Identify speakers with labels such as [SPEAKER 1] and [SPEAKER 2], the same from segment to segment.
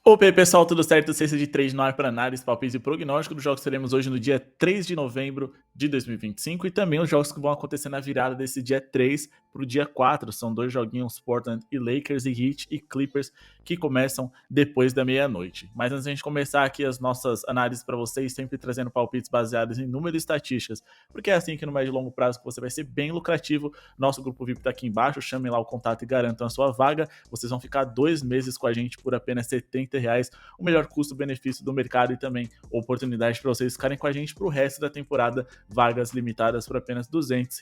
[SPEAKER 1] Opa, e aí, pessoal, tudo certo? Ciência de trade no ar para análise, palpites e prognóstico dos jogos que teremos hoje no dia 3 de novembro de 2025 e também os jogos que vão acontecer na virada desse dia 3 para o dia 4. São dois joguinhos, Portland e Lakers, e Heat e Clippers, que começam depois da meia-noite. Mas antes de a gente começar aqui as nossas análises para vocês, sempre trazendo palpites baseados em números e estatísticas, porque é assim que no médio e longo prazo você vai ser bem lucrativo. Nosso grupo VIP está aqui embaixo, chamem lá o contato e garantam a sua vaga. Vocês vão ficar 2 meses com a gente por apenas R$ 70, o melhor custo-benefício do mercado e também oportunidade para vocês ficarem com a gente para o resto da temporada, vagas limitadas por apenas R$ 200.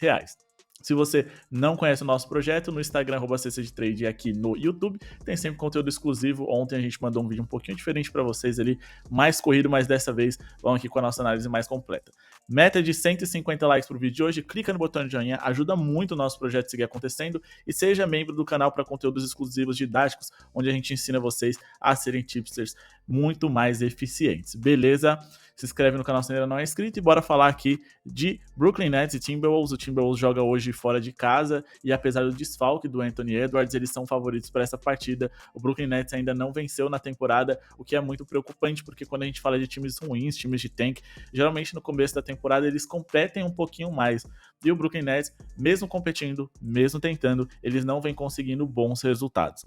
[SPEAKER 1] Se você não conhece o nosso projeto, no Instagram, @ccdetrade, e aqui no YouTube, tem sempre conteúdo exclusivo. Ontem a gente mandou um vídeo um pouquinho diferente para vocês ali, mais corrido, mas dessa vez vamos aqui com a nossa análise mais completa. Meta de 150 likes pro vídeo de hoje, clica no botão de joinha, ajuda muito o nosso projeto a seguir acontecendo e seja membro do canal para conteúdos exclusivos didáticos, onde a gente ensina vocês a serem tipsters muito mais eficientes, beleza? Se inscreve no canal se ainda não é inscrito e bora falar aqui de Brooklyn Nets e Timberwolves. O Timberwolves joga hoje fora de casa e apesar do desfalque do Anthony Edwards, eles são favoritos para essa partida. O Brooklyn Nets ainda não venceu na temporada, o que é muito preocupante, porque quando a gente fala de times ruins, times de tank, geralmente no começo da temporada eles competem um pouquinho mais. E o Brooklyn Nets, mesmo competindo, mesmo tentando, eles não vêm conseguindo bons resultados.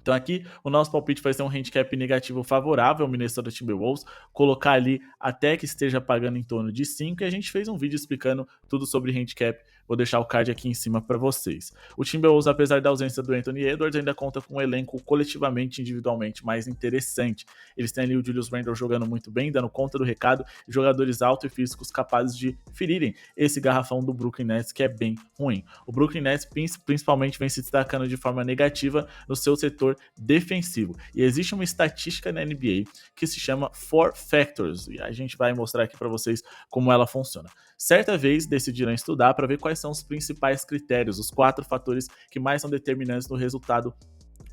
[SPEAKER 1] Então aqui o nosso palpite vai ser um handicap negativo favorável ao Minnesota Timberwolves, colocar ali até que esteja pagando em torno de 5, e a gente fez um vídeo explicando tudo sobre handicap, vou deixar o card aqui em cima para vocês. O Timberwolves, apesar da ausência do Anthony Edwards, ainda conta com um elenco coletivamente e individualmente mais interessante. Eles têm ali o Julius Randle jogando muito bem, dando conta do recado, jogadores altos e físicos capazes de ferirem esse garrafão do Brooklyn Nets, que é bem ruim. O Brooklyn Nets principalmente vem se destacando de forma negativa no seu setor defensivo. E existe uma estatística na NBA que se chama Four Factors, e a gente vai mostrar aqui para vocês como ela funciona. Certa vez decidiram estudar para ver quais são os principais critérios, os 4 fatores que mais são determinantes no resultado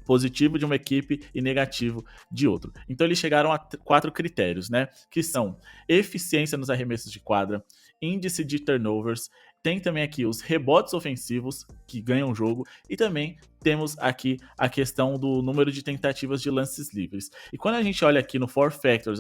[SPEAKER 1] positivo de uma equipe e negativo de outro. Então eles chegaram a 4 critérios, né? Que são eficiência nos arremessos de quadra, índice de turnovers, tem também aqui os rebotes ofensivos que ganham o jogo e também temos aqui a questão do número de tentativas de lances livres. E quando a gente olha aqui no Four Factors,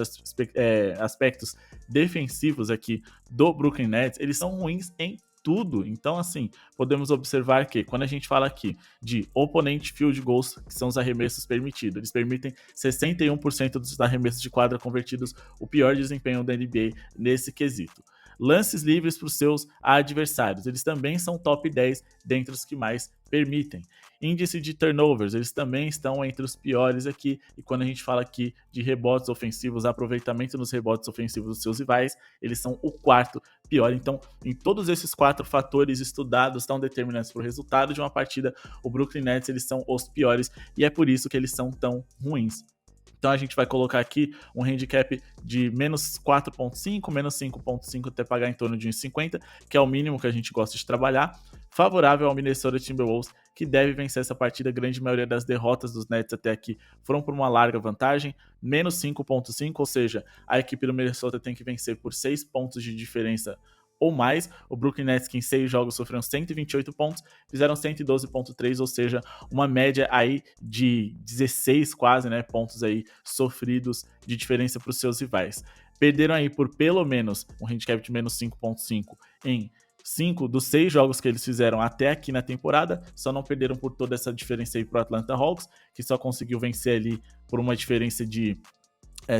[SPEAKER 1] aspectos defensivos aqui do Brooklyn Nets, eles são ruins em tudo. Então, assim, podemos observar que quando a gente fala aqui de oponente field goals, que são os arremessos permitidos, eles permitem 61% dos arremessos de quadra convertidos, o pior desempenho da NBA nesse quesito. Lances livres para os seus adversários, eles também são top 10 dentre os que mais permitem. Índice de turnovers, eles também estão entre os piores aqui, e quando a gente fala aqui de rebotes ofensivos, aproveitamento nos rebotes ofensivos dos seus rivais, eles são o 4º pior. Então, em todos esses 4 fatores estudados, estão determinantes para o resultado de uma partida, o Brooklyn Nets, eles são os piores, e é por isso que eles são tão ruins. Então a gente vai colocar aqui um handicap de menos 4.5, menos 5.5 até pagar em torno de 1,50, que é o mínimo que a gente gosta de trabalhar, favorável ao Minnesota Timberwolves, que deve vencer essa partida. A grande maioria das derrotas dos Nets até aqui foram por uma larga vantagem, menos 5.5, ou seja, a equipe do Minnesota tem que vencer por 6 pontos de diferença ou mais. O Brooklyn Nets, que em 6 jogos sofreram 128 pontos, fizeram 112.3, ou seja, uma média aí de 16 quase, né, pontos aí sofridos de diferença para os seus rivais. Perderam aí por pelo menos um handicap de menos 5.5 em 5 dos 6 jogos que eles fizeram até aqui na temporada, só não perderam por toda essa diferença aí para o Atlanta Hawks, que só conseguiu vencer ali por uma diferença de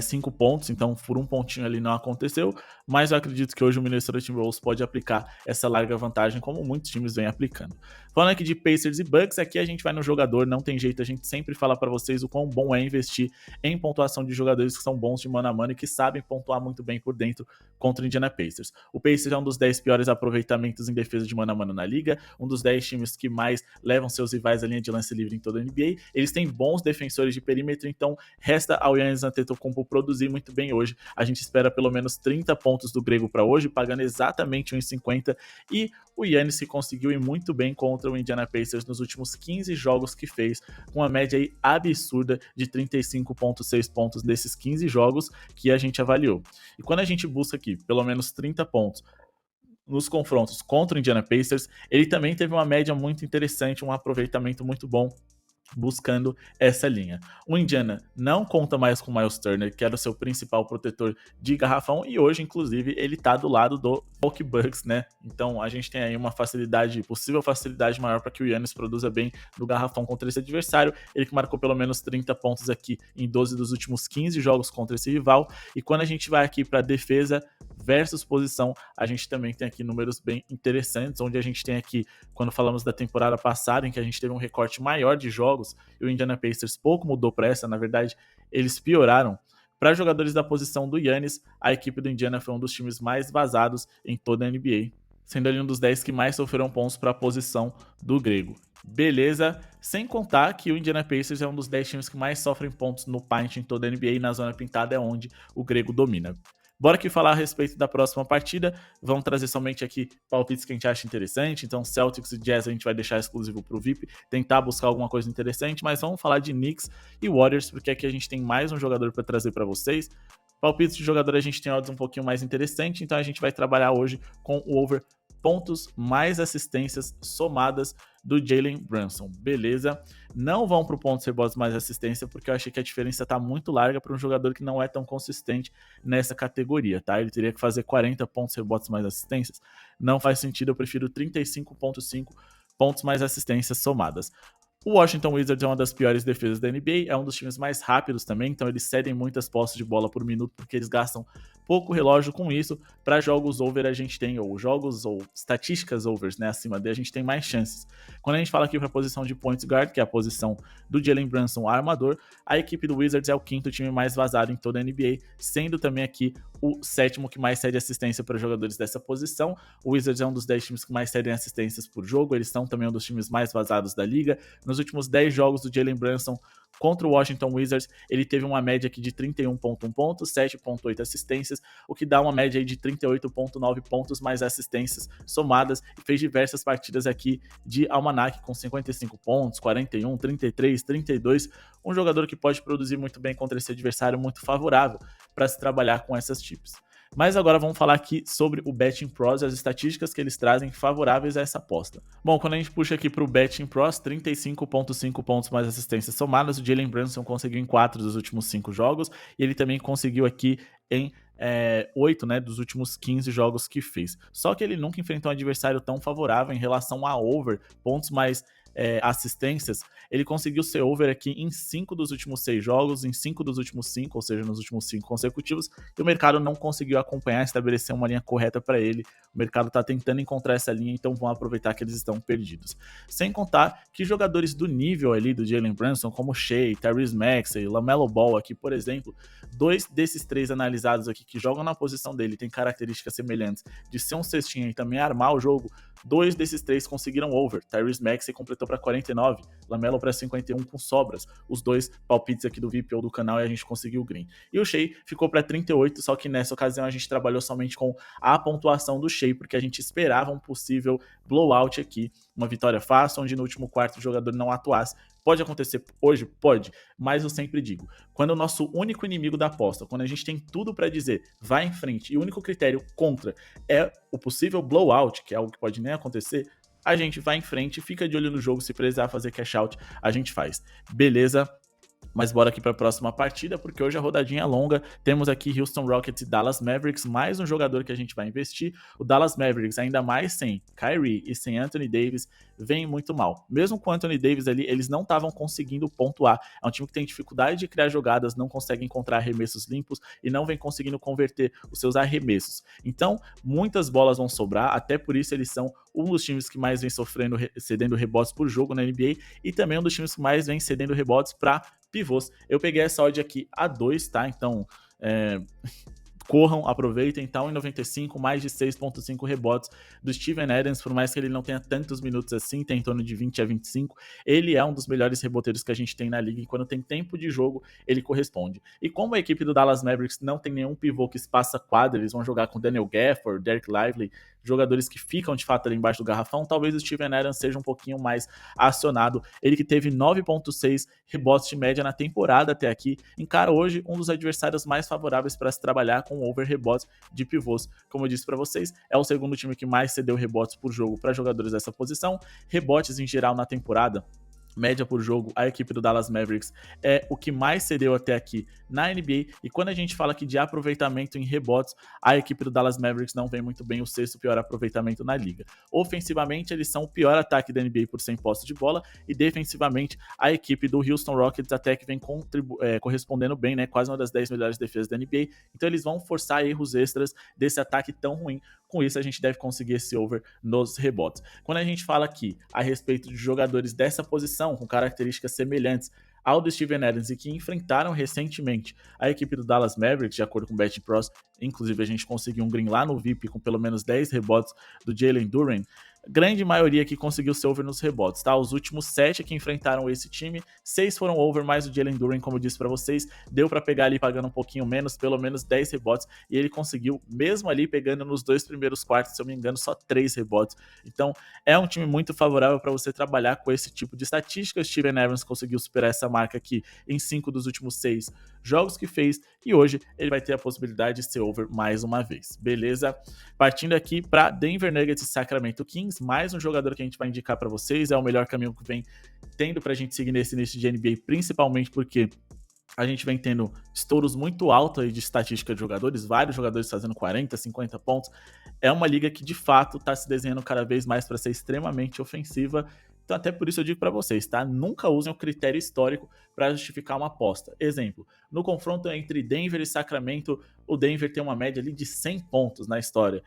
[SPEAKER 1] 5 pontos, então por um pontinho ali não aconteceu, mas eu acredito que hoje o Minnesota Timberwolves pode aplicar essa larga vantagem, como muitos times vêm aplicando. Falando aqui de Pacers e Bucks, aqui a gente vai no jogador, não tem jeito, a gente sempre fala para vocês o quão bom é investir em pontuação de jogadores que são bons de mano a mano e que sabem pontuar muito bem por dentro contra o Indiana Pacers. O Pacers é um dos 10 piores aproveitamentos em defesa de mano a mano na liga, um dos 10 times que mais levam seus rivais à linha de lance livre em toda a NBA, eles têm bons defensores de perímetro, então resta ao Giannis Antetokounmpo produzir muito bem hoje. A gente espera pelo menos 30 pontos do grego para hoje, pagando exatamente 1,50, e o Giannis se conseguiu ir muito bem contra o Indiana Pacers nos últimos 15 jogos que fez, com uma média aí absurda de 35,6 pontos desses 15 jogos que a gente avaliou. E quando a gente busca aqui pelo menos 30 pontos nos confrontos contra o Indiana Pacers, ele também teve uma média muito interessante, um aproveitamento muito bom buscando essa linha. O Indiana não conta mais com o Miles Turner, que era o seu principal protetor de garrafão, e hoje, inclusive, ele tá do lado do Milwaukee Bucks, né? Então a gente tem aí uma possível facilidade maior para que o Giannis produza bem no garrafão contra esse adversário. Ele que marcou pelo menos 30 pontos aqui em 12 dos últimos 15 jogos contra esse rival. E quando a gente vai aqui para defesa versus posição, a gente também tem aqui números bem interessantes, onde a gente tem aqui, quando falamos da temporada passada, em que a gente teve um recorte maior de jogos, e o Indiana Pacers pouco mudou para essa, na verdade, eles pioraram. Para jogadores da posição do Giannis, a equipe do Indiana foi um dos times mais vazados em toda a NBA, sendo ali um dos 10 que mais sofreram pontos para a posição do grego. Beleza, sem contar que o Indiana Pacers é um dos 10 times que mais sofrem pontos no paint em toda a NBA, e na zona pintada é onde o grego domina. Bora aqui falar a respeito da próxima partida. Vamos trazer somente aqui palpites que a gente acha interessante. Então, Celtics e Jazz a gente vai deixar exclusivo para o VIP, tentar buscar alguma coisa interessante, mas vamos falar de Knicks e Warriors, porque aqui a gente tem mais um jogador para trazer para vocês. Palpites de jogador a gente tem odds um pouquinho mais interessante, então a gente vai trabalhar hoje com o over pontos mais assistências somadas do Jalen Brunson, beleza? Não vão para o pontos, rebotes mais assistência, porque eu achei que a diferença está muito larga para um jogador que não é tão consistente nessa categoria, tá? Ele teria que fazer 40 pontos, rebotes mais assistências. Não faz sentido, eu prefiro 35,5 pontos mais assistências somadas. O Washington Wizards é uma das piores defesas da NBA, é um dos times mais rápidos também, então eles cedem muitas posses de bola por minuto porque eles gastam pouco relógio com isso. Para jogos over a gente tem, ou jogos ou estatísticas overs, né, acima dele a gente tem mais chances. Quando a gente fala aqui para a posição de point guard, que é a posição do Jalen Brunson armador, a equipe do Wizards é o quinto time mais vazado em toda a NBA, sendo também aqui o sétimo que mais cede assistência para jogadores dessa posição. O Wizards é um dos 10 times que mais cedem assistências por jogo, eles são também um dos times mais vazados da liga. Nos últimos 10 jogos do Jalen Brunson contra o Washington Wizards, ele teve uma média aqui de 31,1 pontos, 7,8 assistências, o que dá uma média aí de 38,9 pontos mais assistências somadas, e fez diversas partidas aqui de almanac com 55 pontos, 41, 33, 32, um jogador que pode produzir muito bem contra esse adversário, muito favorável para se trabalhar com essas chips. Mas agora vamos falar aqui sobre o Betting Pros e as estatísticas que eles trazem favoráveis a essa aposta. Bom, quando a gente puxa aqui para o Betting Pros, 35,5 pontos mais assistências somadas, o Jalen Brunson conseguiu em 4 dos últimos 5 jogos, e ele também conseguiu aqui em 8, né, dos últimos 15 jogos que fez. Só que ele nunca enfrentou um adversário tão favorável em relação a over, pontos mais assistências. Ele conseguiu ser over aqui em 5 dos últimos 6 jogos, em 5 dos últimos 5, ou seja, nos últimos 5 consecutivos, e o mercado não conseguiu acompanhar, estabelecer uma linha correta para ele. O mercado está tentando encontrar essa linha, então vão aproveitar que eles estão perdidos. Sem contar que jogadores do nível ali do Jalen Brunson, como Shea, Tyrese Maxey, LaMelo Ball aqui, por exemplo, 2 desses 3 analisados aqui que jogam na posição dele têm características semelhantes de ser um cestinha e também armar o jogo. 2 desses 3 conseguiram over. Tyrese Maxey completou para 49, LaMelo para 51 com sobras. Os 2 palpites aqui do VIP ou do canal, e a gente conseguiu o green. E o Shea ficou para 38, só que nessa ocasião a gente trabalhou somente com a pontuação do Shea, porque a gente esperava um possível blowout aqui, uma vitória fácil, onde no último quarto o jogador não atuasse. Pode acontecer hoje? Pode, mas eu sempre digo, quando o nosso único inimigo da aposta, quando a gente tem tudo para dizer, vai em frente, e o único critério contra é o possível blowout, que é algo que pode nem acontecer, a gente vai em frente, fica de olho no jogo, se precisar fazer cash out, a gente faz. Beleza? Mas bora aqui para a próxima partida, porque hoje a rodadinha é longa. Temos aqui Houston Rockets e Dallas Mavericks, mais um jogador que a gente vai investir. O Dallas Mavericks, ainda mais sem Kyrie e sem Anthony Davis, vem muito mal. Mesmo com o Anthony Davis ali, eles não estavam conseguindo pontuar. É um time que tem dificuldade de criar jogadas, não consegue encontrar arremessos limpos e não vem conseguindo converter os seus arremessos. Então, muitas bolas vão sobrar, até por isso eles são um dos times que mais vem cedendo rebotes por jogo na NBA, e também um dos times que mais vem cedendo rebotes para pivôs. Eu peguei essa odd aqui a 2, tá? Então, corram, aproveitem, tá? 1,95, mais de 6,5 rebotes do Steven Adams, por mais que ele não tenha tantos minutos assim, tem em torno de 20 a 25, ele é um dos melhores reboteiros que a gente tem na liga, e quando tem tempo de jogo, ele corresponde. E como a equipe do Dallas Mavericks não tem nenhum pivô que espaça quadra, eles vão jogar com Daniel Gafford, Derek Lively, jogadores que ficam de fato ali embaixo do garrafão, talvez o Steven Adams seja um pouquinho mais acionado. Ele que teve 9,6 rebotes de média na temporada até aqui, encara hoje um dos adversários mais favoráveis para se trabalhar com over rebotes de pivôs. Como eu disse para vocês, é o segundo time que mais cedeu rebotes por jogo para jogadores dessa posição. Rebotes em geral na temporada, média por jogo, a equipe do Dallas Mavericks é o que mais cedeu até aqui na NBA, e quando a gente fala aqui de aproveitamento em rebotes, a equipe do Dallas Mavericks não vem muito bem, o sexto pior aproveitamento na liga. Ofensivamente, eles são o pior ataque da NBA por 100 posses de bola, e defensivamente, a equipe do Houston Rockets até que vem correspondendo bem, né? Quase uma das 10 melhores defesas da NBA, então eles vão forçar erros extras desse ataque tão ruim. Com isso, a gente deve conseguir esse over nos rebotes. Quando a gente fala aqui a respeito de jogadores dessa posição, com características semelhantes ao do Steven Adams e que enfrentaram recentemente a equipe do Dallas Mavericks, de acordo com o Bet Pros, inclusive a gente conseguiu um green lá no VIP com pelo menos 10 rebotes do Jalen Duren, grande maioria que conseguiu ser over nos rebotes, tá? Os últimos 7 que enfrentaram esse time, 6 foram over, mais o Jalen Duren, como eu disse pra vocês, deu pra pegar ali pagando um pouquinho menos, pelo menos 10 rebotes, e ele conseguiu, mesmo ali pegando nos 2 primeiros quartos, se eu me engano, só 3 rebotes. Então, é um time muito favorável para você trabalhar com esse tipo de estatística. Steven Adams conseguiu superar essa marca aqui em 5 dos últimos 6 jogos que fez, e hoje ele vai ter a possibilidade de ser over mais uma vez, beleza? Partindo aqui para Denver Nuggets e Sacramento Kings, mais um jogador que a gente vai indicar para vocês, é o melhor caminho que vem tendo pra gente seguir nesse início de NBA, principalmente porque a gente vem tendo estouros muito altos aí de estatística de jogadores, vários jogadores fazendo 40, 50 pontos. É uma liga que de fato está se desenhando cada vez mais para ser extremamente ofensiva. Então, até por isso eu digo para vocês, tá? Nunca usem o critério histórico para justificar uma aposta. Exemplo, no confronto entre Denver e Sacramento, o Denver tem uma média ali de 100 pontos na história.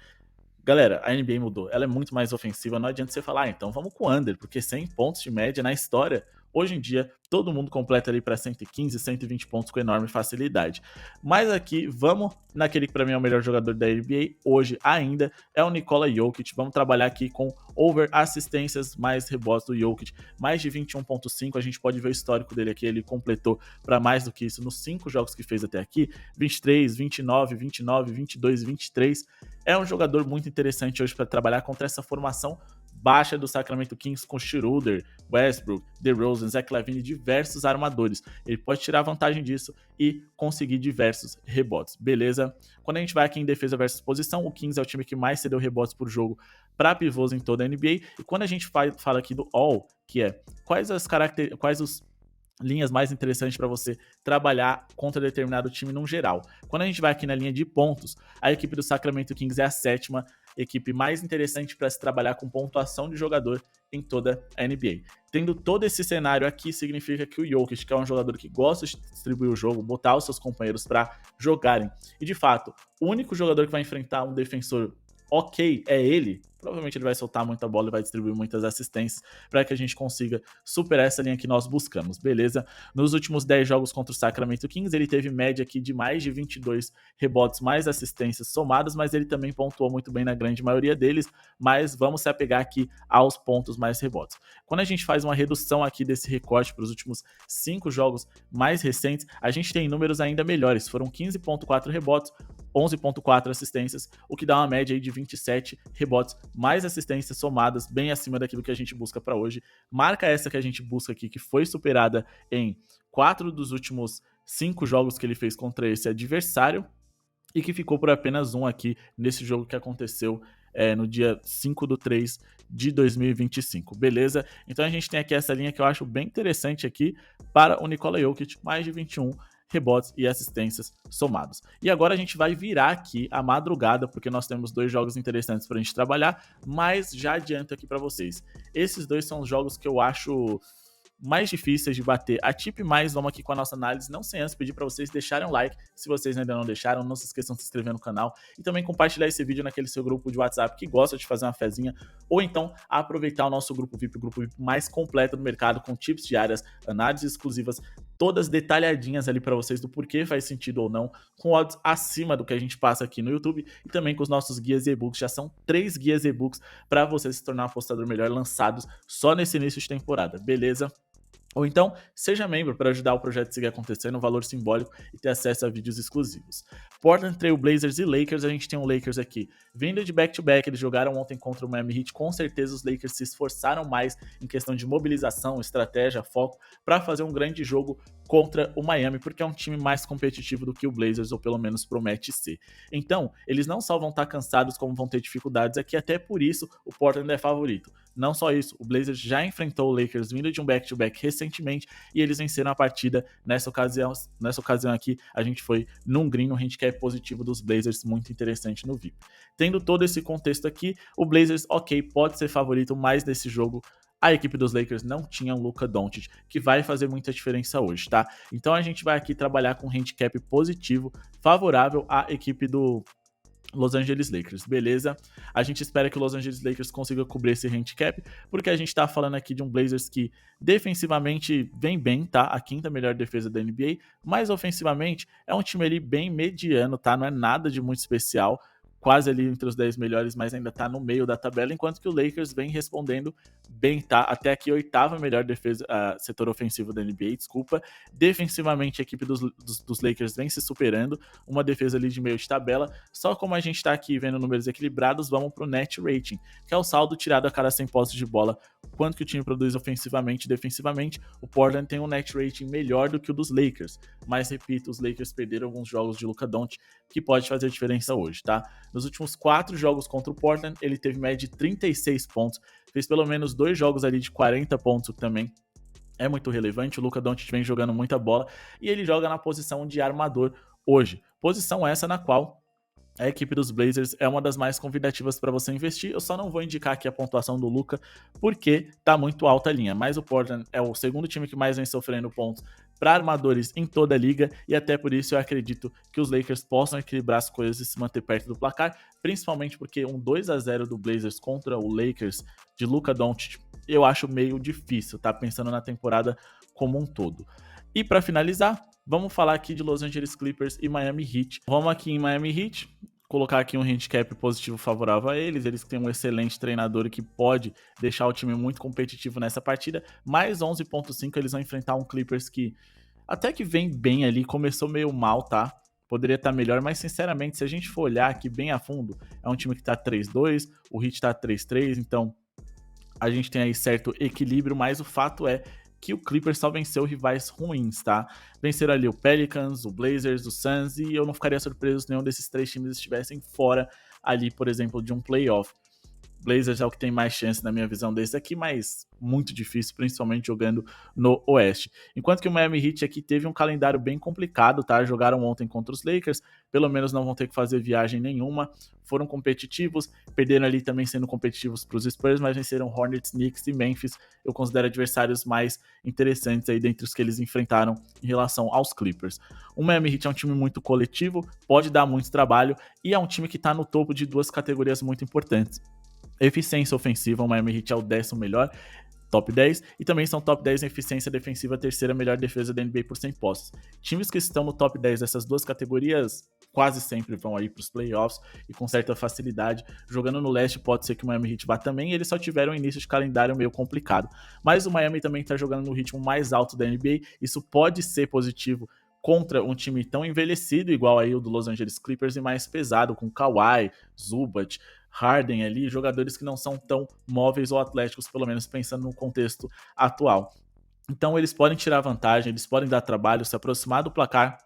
[SPEAKER 1] Galera, a NBA mudou, ela é muito mais ofensiva, não adianta você falar, então vamos com o under, porque 100 pontos de média na história, hoje em dia, todo mundo completa ali para 115, 120 pontos com enorme facilidade. Mas aqui, vamos naquele que para mim é o melhor jogador da NBA hoje ainda, é o Nikola Jokic. Vamos trabalhar aqui com over assistências mais rebotes do Jokic, mais de 21.5, a gente pode ver o histórico dele aqui, ele completou para mais do que isso nos 5 jogos que fez até aqui, 23, 29, 29, 22 e 23. É um jogador muito interessante hoje para trabalhar contra essa formação baixa do Sacramento Kings com Schroeder, Westbrook, DeRozan, Zach LaVine e diversos armadores. Ele pode tirar vantagem disso e conseguir diversos rebotes, beleza? Quando a gente vai aqui em defesa versus posição, o Kings é o time que mais cedeu rebotes por jogo para pivôs em toda a NBA. E quando a gente fala aqui do All, que é quais os linhas mais interessantes para você trabalhar contra determinado time no geral. Quando a gente vai aqui na linha de pontos, a equipe do Sacramento Kings é a 7ª equipe mais interessante para se trabalhar com pontuação de jogador em toda a NBA. Tendo todo esse cenário aqui, significa que o Jokic, que é um jogador que gosta de distribuir o jogo, botar os seus companheiros para jogarem, e de fato, o único jogador que vai enfrentar um defensor ok é ele, provavelmente ele vai soltar muita bola e vai distribuir muitas assistências para que a gente consiga superar essa linha que nós buscamos, beleza? Nos últimos 10 jogos contra o Sacramento Kings, ele teve média aqui de mais de 22 rebotes mais assistências somadas, mas ele também pontuou muito bem na grande maioria deles, mas vamos se apegar aqui aos pontos mais rebotes. Quando a gente faz uma redução aqui desse recorte para os últimos 5 jogos mais recentes, a gente tem números ainda melhores, foram 15.4 rebotes, 11.4 assistências, o que dá uma média aí de 27 rebotes mais assistências somadas, bem acima daquilo que a gente busca para hoje. Marca essa que a gente busca aqui, que foi superada em 4 dos últimos 5 jogos que ele fez contra esse adversário, e que ficou por apenas um aqui nesse jogo que aconteceu no dia 5/3 de 2025, beleza? Então a gente tem aqui essa linha que eu acho bem interessante aqui para o Nikola Jokic, mais de 21 rebotes e assistências somados. E agora a gente vai virar aqui a madrugada, porque nós temos 2 jogos interessantes para a gente trabalhar, mas já adianto aqui para vocês. Esses 2 são os jogos que eu acho mais difíceis de bater a tip mais. Vamos aqui com a nossa análise, não sem antes pedir para vocês deixarem um like, se vocês ainda não deixaram, não se esqueçam de se inscrever no canal e também compartilhar esse vídeo naquele seu grupo de WhatsApp que gosta de fazer uma fezinha, ou então aproveitar o nosso grupo VIP, o grupo VIP mais completo do mercado, com tips diárias, análises exclusivas, todas detalhadinhas ali para vocês do porquê faz sentido ou não, com odds acima do que a gente passa aqui no YouTube, e também com os nossos guias e e-books. Já são 3 guias e e-books para você se tornar um apostador melhor, lançados só nesse início de temporada, beleza? Ou então, seja membro para ajudar o projeto a seguir acontecendo, um valor simbólico, e ter acesso a vídeos exclusivos. Portland Trail Blazers e Lakers, a gente tem um Lakers aqui vindo de back-to-back, eles jogaram ontem contra o Miami Heat, com certeza os Lakers se esforçaram mais em questão de mobilização, estratégia, foco, para fazer um grande jogo contra o Miami, porque é um time mais competitivo do que o Blazers, ou pelo menos promete ser. Então, eles não só vão estar cansados, como vão ter dificuldades aqui, até por isso o Portland é favorito. Não só isso, o Blazers já enfrentou o Lakers vindo de um back-to-back recentemente e eles venceram a partida nessa ocasião aqui. A gente foi num green, no handicap positivo dos Blazers, muito interessante no VIP. Tendo todo esse contexto aqui, o Blazers, ok, pode ser favorito, mas nesse jogo a equipe dos Lakers não tinha o Luka Doncic, que vai fazer muita diferença hoje, tá? Então a gente vai aqui trabalhar com um handicap positivo, favorável à equipe do Los Angeles Lakers, beleza? A gente espera que o Los Angeles Lakers consiga cobrir esse handicap, porque a gente tá falando aqui de um Blazers que defensivamente vem bem, tá? A quinta melhor defesa da NBA, mas ofensivamente é um time ali bem mediano, tá? Não é nada de muito especial, quase ali entre os 10 melhores, mas ainda tá no meio da tabela, enquanto que o Lakers vem respondendo bem, tá? Até aqui, oitava melhor defesa, setor ofensivo da NBA, desculpa. Defensivamente, a equipe dos Lakers vem se superando, uma defesa ali de meio de tabela. Só como a gente tá aqui vendo números equilibrados, vamos pro net rating, que é o saldo tirado a cada 100 posses de bola, quanto que o time produz ofensivamente e defensivamente. O Portland tem um net rating melhor do que o dos Lakers, mas repito, os Lakers perderam alguns jogos de Luka Doncic, que pode fazer diferença hoje, tá? Nos últimos 4 jogos contra o Portland, ele teve média de 36 pontos, fez pelo menos 2 jogos ali de 40 pontos, o que também é muito relevante. O Luka Doncic vem jogando muita bola e ele joga na posição de armador hoje. Posição essa na qual a equipe dos Blazers é uma das mais convidativas para você investir. Eu só não vou indicar aqui a pontuação do Luka, porque tá muito alta a linha. Mas o Portland é o segundo time que mais vem sofrendo pontos para armadores em toda a liga, e até por isso eu acredito que os Lakers possam equilibrar as coisas e se manter perto do placar, principalmente porque um 2-0 do Blazers contra o Lakers de Luka Doncic eu acho meio difícil, tá? Pensando na temporada como um todo. E para finalizar, vamos falar aqui de Los Angeles Clippers e Miami Heat. Vamos aqui em Miami Heat, colocar aqui um handicap positivo favorável a eles. Eles têm um excelente treinador que pode deixar o time muito competitivo nessa partida. Mais 11.5, eles vão enfrentar um Clippers que até que vem bem ali, começou meio mal, tá? Poderia estar melhor, mas sinceramente, se a gente for olhar aqui bem a fundo, é um time que tá 3-2, o Heat tá 3-3, então a gente tem aí certo equilíbrio, mas o fato é que o Clippers só venceu rivais ruins, tá? Venceram ali o Pelicans, o Blazers, o Suns, e eu não ficaria surpreso se nenhum desses 3 times estivessem fora ali, por exemplo, de um playoff. Blazers é o que tem mais chance na minha visão desse aqui, mas muito difícil, principalmente jogando no Oeste. Enquanto que o Miami Heat aqui teve um calendário bem complicado, tá? Jogaram ontem contra os Lakers, pelo menos não vão ter que fazer viagem nenhuma, foram competitivos, perderam ali também sendo competitivos para os Spurs, mas venceram Hornets, Knicks e Memphis. Eu considero adversários mais interessantes aí dentre os que eles enfrentaram em relação aos Clippers. O Miami Heat é um time muito coletivo, pode dar muito trabalho e é um time que está no topo de 2 categorias muito importantes. Eficiência ofensiva, o Miami Heat é o 10º melhor, top 10, e também são top 10 em eficiência defensiva, a 3ª melhor defesa da NBA por 100 posses. Times que estão no top 10 dessas 2 categorias quase sempre vão aí para os playoffs e com certa facilidade. Jogando no leste pode ser que o Miami Heat vá também, e eles só tiveram um início de calendário meio complicado. Mas o Miami também está jogando no ritmo mais alto da NBA, isso pode ser positivo contra um time tão envelhecido, igual aí o do Los Angeles Clippers, e mais pesado, com Kawhi, Zubac, Harden ali, jogadores que não são tão móveis ou atléticos, pelo menos pensando no contexto atual. Então eles podem tirar vantagem, eles podem dar trabalho, se aproximar do placar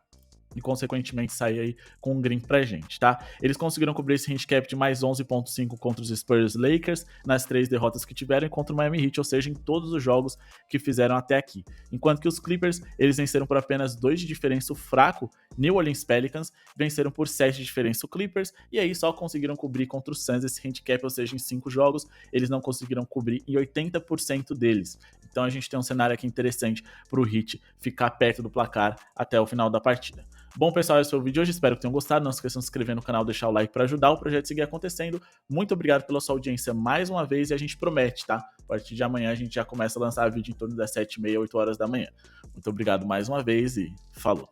[SPEAKER 1] e consequentemente sair aí com um green pra gente, tá? Eles conseguiram cobrir esse handicap de mais 11.5 contra os Spurs Lakers nas 3 derrotas que tiveram contra o Miami Heat, ou seja, em todos os jogos que fizeram até aqui. Enquanto que os Clippers, eles venceram por apenas 2 de diferença o fraco New Orleans Pelicans, venceram por 7 de diferença o Clippers, e aí só conseguiram cobrir contra o Suns esse handicap, ou seja, em 5 jogos, eles não conseguiram cobrir em 80% deles. Então a gente tem um cenário aqui interessante para o Heat ficar perto do placar até o final da partida. Bom, pessoal, esse foi o vídeo de hoje, espero que tenham gostado. Não se esqueçam de se inscrever no canal, deixar o like para ajudar o projeto a seguir acontecendo. Muito obrigado pela sua audiência mais uma vez, e a gente promete, tá? A partir de amanhã a gente já começa a lançar vídeo em torno das 7h30, 8 horas da manhã. Muito obrigado mais uma vez e falou!